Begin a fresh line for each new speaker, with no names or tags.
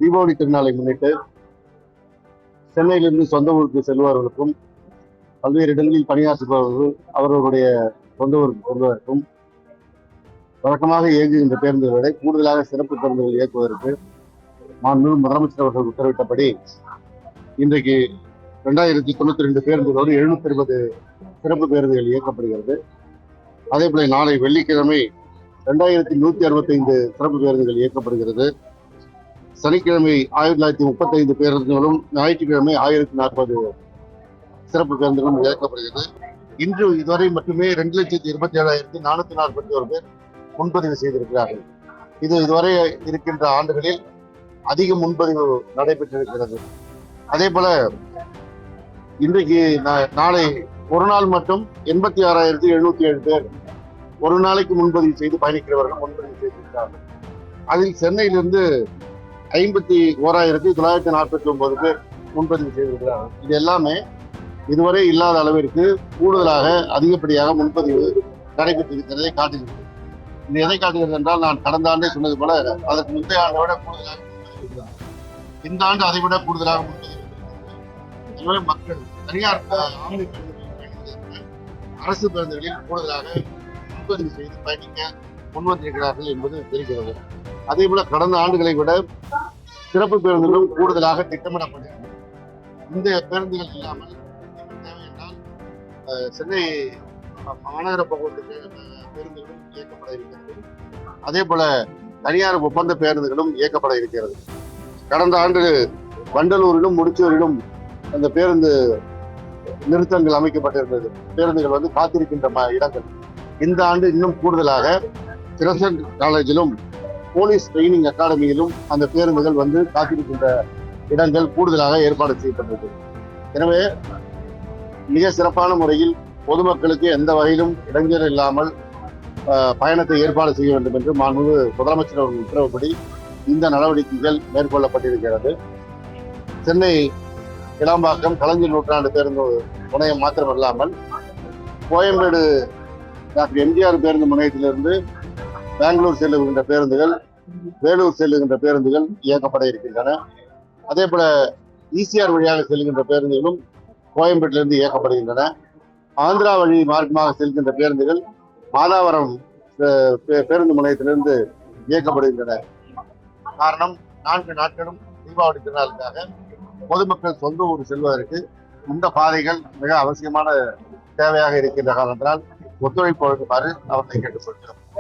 தீபாவளி திருநாளை முன்னிட்டு சென்னையிலிருந்து சொந்த ஊருக்கு செல்பவர்களுக்கும் பல்வேறு இடங்களில் பணியாற்றுபவர்கள் அவர்களுடைய சொந்த ஊருக்கு செல்வதற்கும் வழக்கமாக இயங்குகின்ற பேருந்துகளை கூடுதலாக சிறப்பு பேருந்துகள் இயக்குவதற்கு மாண்புமிகு முதலமைச்சர் அவர்கள் உத்தரவிட்டபடி இன்றைக்கு 2092 பேருந்துகளோடு 720 சிறப்பு பேருந்துகள் இயக்கப்படுகிறது. அதே போல நாளை வெள்ளிக்கிழமை 2165 சிறப்பு பேருந்துகள் இயக்கப்படுகிறது. சனிக்கிழமை 1935 பேருந்துகளும் ஞாயிற்றுக்கிழமை 1040 சிறப்பு பேருந்துகளும் இயக்கப்படுகிறது. இன்று இதுவரை மட்டுமே 2,27,441 பேர் முன்பதிவு செய்திருக்கிறார்கள். இது இதுவரை இருக்கின்ற ஆண்டுகளில் அதிக முன்பதிவு நடைபெற்றிருக்கிறது. அதே போல இன்றைக்கு நாளை ஒரு நாள் மட்டும் 86,707 பேர் ஒரு நாளைக்கு முன்பதிவு செய்து பயணிக்கிறவர்கள் முன்பதிவு செய்திருக்கிறார்கள். அதில் சென்னையிலிருந்து 51,949 பேர் முன்பதிவு செய்திருக்கிறார்கள். இது எல்லாமே இதுவரை இல்லாத அளவிற்கு கூடுதலாக அதிகப்படியாக முன்பதிவு நடைபெற்றிருக்கிறதை காட்டுகிறது. இது எதை காட்டுகிறது என்றால், நான் கடந்த ஆண்டே சொன்னது போல அதற்கு முந்தைய ஆண்டை விட கூடுதலாக முன்பதிவு, இந்த ஆண்டு அதை விட கூடுதலாக முன்பதிவு. மக்கள் தனியார் அரசு பேருந்துகளில் கூடுதலாக முன்பதிவு செய்து பயணிக்க முன்வந்திருக்கிறார்கள் என்பது தெரிகிறது. அதே போல கடந்த ஆண்டுகளை விட சிறப்பு பேருந்துகளும் கூடுதலாக திட்டமிடப்பட்டிருக்கிறது. இந்த பேருந்துகள் இல்லாமல் தேவையென்றால் சென்னை மாநகர போக்குவரத்து பேருந்துகளும் இயக்கப்பட இருக்கிறது. அதே போல தனியார் ஒப்பந்த பேருந்துகளும் இயக்கப்பட இருக்கிறது. கடந்த ஆண்டு வண்டலூரிலும் முடிச்சூரிலும் அந்த பேருந்து நிறுத்தங்கள் அமைக்கப்பட்டிருந்தது. பேருந்துகள் காத்திருக்கின்ற இடங்கள். இந்த ஆண்டு இன்னும் கூடுதலாக கிரசன்ட் காலேஜிலும் போலீஸ் ட்ரைனிங் அகாடமியிலும் அந்த பேருந்துகள் காத்திருக்கின்ற இடங்கள் கூடுதலாக ஏற்பாடு செய்யப்பட்டது. எனவே மிக சிறப்பான முறையில் பொதுமக்களுக்கு எந்த வகையிலும் இடைஞ்சல் இல்லாமல் பயணத்தை ஏற்பாடு செய்ய வேண்டும் என்று மாண்புமிகு முதலமைச்சர் அவர்கள் உத்தரவுப்படி இந்த நடவடிக்கைகள் மேற்கொள்ளப்பட்டிருக்கிறது. சென்னை கிளாம்பாக்கம் கலைஞர் நூற்றாண்டு பேருந்து முனையம் மாத்திரமல்லாமல் கோயம்பேடு டாக்டர் எம்ஜிஆர் பேருந்து முனையத்திலிருந்து பெங்களூர் செல்லுகின்ற பேருந்துகள், வேலூர் செல்லுகின்ற பேருந்துகள் இயக்கப்பட இருக்கின்றன. அதே போல ஈசிஆர் வழியாக செல்கின்ற பேருந்துகளும் கோயம்பேட்டிலிருந்து இயக்கப்படுகின்றன. ஆந்திரா வழி மார்க்கமாக செல்கின்ற பேருந்துகள் மாதாவரம் பேருந்து முனையத்திலிருந்து இயக்கப்படுகின்றன. காரணம், 4 நாட்களும் தீபாவளி திருநாளுக்காக பொதுமக்கள் சொந்த ஊர் செல்வதற்கு இந்த பாதைகள் மிக அவசியமான தேவையாக இருக்கின்ற காரணத்தினால் ஒத்துழைப்பு வழங்குமாறு அவர்களை கேட்டுக்கொள்கிறோம்.